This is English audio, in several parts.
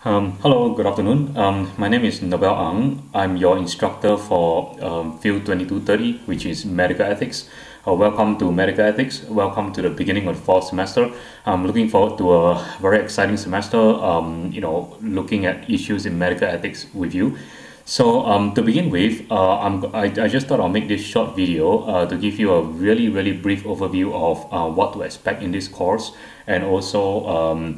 Hello, good afternoon. My name is Nobel. I'm your instructor for Field 2230, which is Medical Ethics. Welcome to Medical Ethics. Welcome to the beginning of the fall semester. I'm looking forward to a very exciting semester, looking at issues in medical ethics with you. So to begin with, I just thought I'll make this short video to give you a really brief overview of what to expect in this course, and also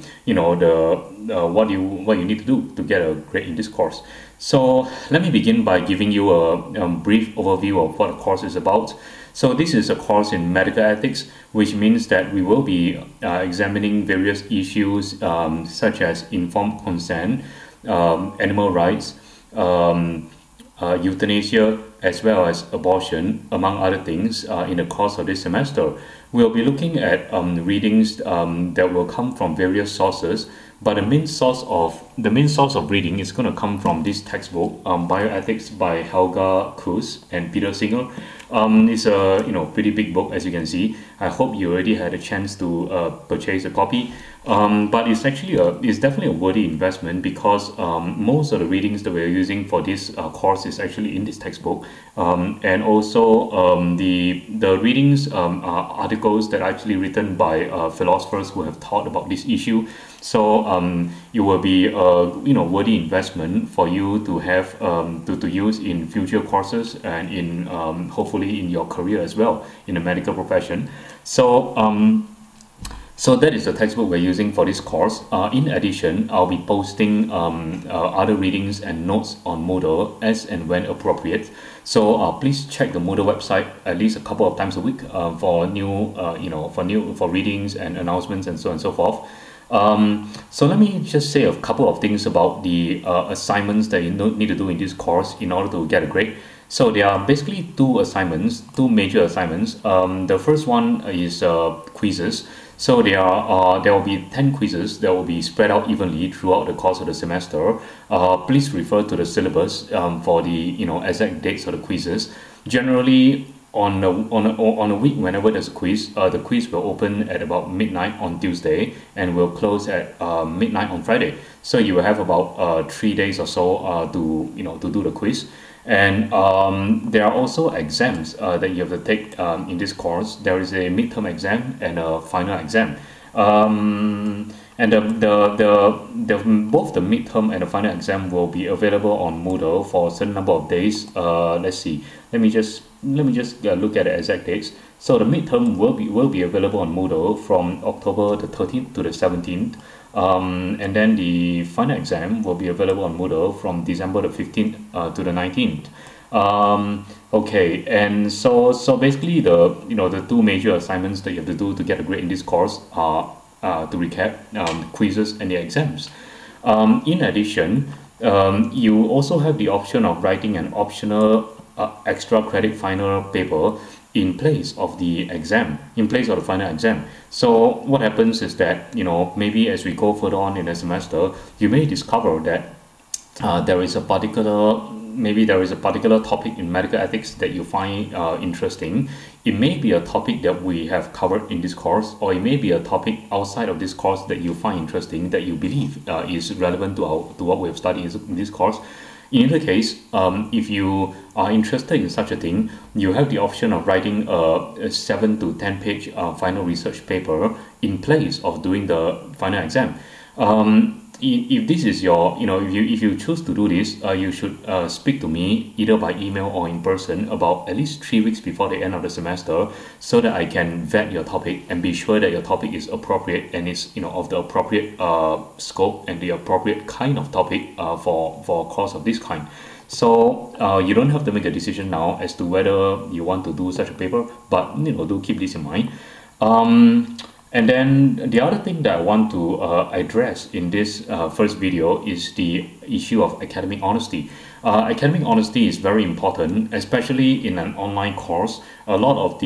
what you need to do to get a grade in this course. So let me begin by giving you a brief overview of what the course is about. So this is a course in medical ethics, which means that we will be examining various issues such as informed consent, animal rights, euthanasia, as well as abortion, among other things, in the course of this semester. We'll be looking at readings that will come from various sources, but the main source of reading is going to come from this textbook, Bioethics by Helga Cruz and Peter Singer. It's a pretty big book, as you can see. I hope you already had a chance to purchase a copy. But it's definitely a worthy investment, because most of the readings that we're using for this course is actually in this textbook, and also the readings are articles that are actually written by philosophers who have thought about this issue. So it will be a worthy investment for you to have to use in future courses, and in hopefully in your career as well in the medical profession. So that is the textbook we're using for this course. In addition, I'll be posting other readings and notes on Moodle as and when appropriate. So please check the Moodle website at least a couple of times a week for for readings and announcements and so on and so forth. So let me just say a couple of things about the assignments that you need to do in this course in order to get a grade. So there are basically two major assignments. The first one is quizzes. So there will be 10 quizzes that will be spread out evenly throughout the course of the semester. Please refer to the syllabus for the exact dates of the quizzes. Generally, on a week whenever there's a quiz, the quiz will open at about midnight on Tuesday and will close at midnight on Friday. So you will have about 3 days or so to do the quiz. And there are also exams that you have to take in this course. There is a midterm exam and a final exam. And both the midterm and the final exam will be available on Moodle for a certain number of days. Let's see. Let me just look at the exact dates. So the midterm will be available on Moodle from October the 13th to the 17th. And then the final exam will be available on Moodle from December the 15th to the 19th. Okay, and so basically the two major assignments that you have to do to get a grade in this course are, to recap, quizzes and the exams. In addition, you also have the option of writing an optional extra credit final paper in place of the exam, in place of the final exam. So what happens is that maybe as we go further on in the semester, you may discover that there is a particular topic in medical ethics that you find interesting. It may be a topic that we have covered in this course, or it may be a topic outside of this course that you find interesting, that you believe is relevant to what we have studied in this course. In either case, if you are interested in such a thing, you have the option of writing a 7 to 10 page final research paper in place of doing the final exam. If this is your, if you choose to do this, you should speak to me either by email or in person about at least 3 weeks before the end of the semester, so that I can vet your topic and be sure that your topic is appropriate and is of the appropriate scope and the appropriate kind of topic for a course of this kind. So you don't have to make a decision now as to whether you want to do such a paper, but do keep this in mind. And then the other thing that I want to address in this first video is the issue of academic honesty. Academic honesty is very important, especially in an online course. A lot of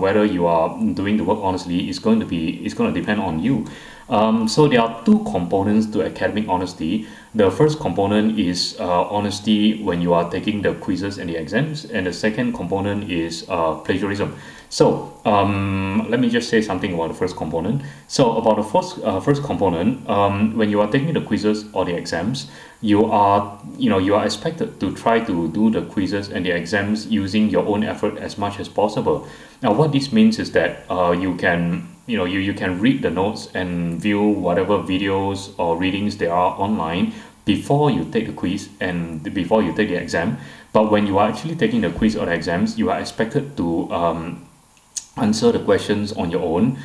whether you are doing the work honestly is going to depend on you. So there are two components to academic honesty. The first component is honesty when you are taking the quizzes and the exams, and the second component is plagiarism. So let me just say something about the first component. So about the first component, when you are taking the quizzes or the exams, you are expected to try to do the quizzes and the exams using your own effort as much as possible. Now, what this means is that you can read the notes and view whatever videos or readings there are online before you take the quiz and before you take the exam. But when you are actually taking the quiz or the exams, you are expected to answer the questions on your own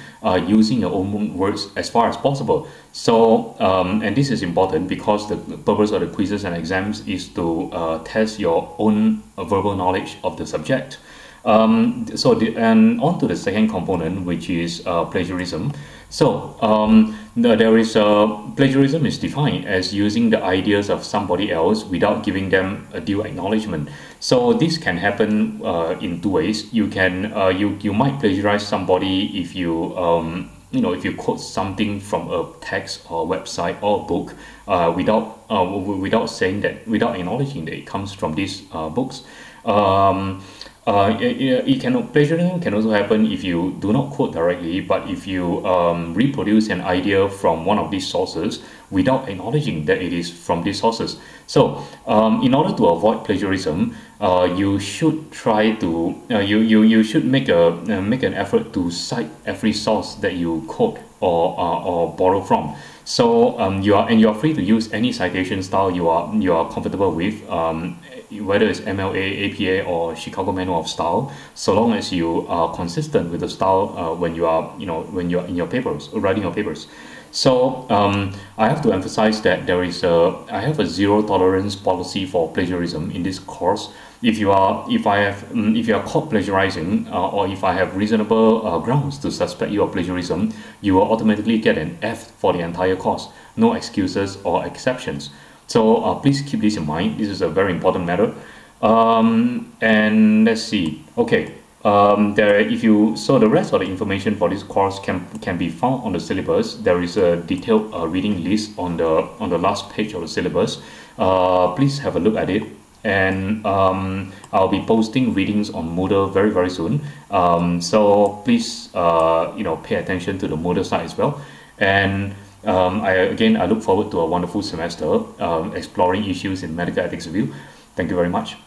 using your own words as far as possible. So and this is important because the purpose of the quizzes and exams is to test your own verbal knowledge of the subject. And on to the second component, which is plagiarism. So there is plagiarism is defined as using the ideas of somebody else without giving them a due acknowledgement. So this can happen in two ways. You can you might plagiarize somebody if you if you quote something from a text or website or book without saying that, without acknowledging that it comes from these books. Plagiarism can also happen if you do not quote directly, but if you reproduce an idea from one of these sources without acknowledging that it is from these sources. So in order to avoid plagiarism, you should try to you should make an effort to cite every source that you quote or borrow from. So you are free to use any citation style you are comfortable with, whether it's MLA, APA, or Chicago Manual of Style, so long as you are consistent with the style when you are in your papers, writing your papers. So I have to emphasize that I have a zero tolerance policy for plagiarism in this course. If you are caught plagiarizing, or if I have reasonable grounds to suspect you of plagiarism, you will automatically get an F for the entire course. No excuses or exceptions. So please keep this in mind. This is a very important matter. And let's see. Okay. So the rest of the information for this course can be found on the syllabus. There is a detailed reading list on the last page of the syllabus. Please have a look at it. And I'll be posting readings on Moodle very, very soon. So please pay attention to the Moodle site as well. And I look forward to a wonderful semester exploring issues in medical ethics review. Thank you very much.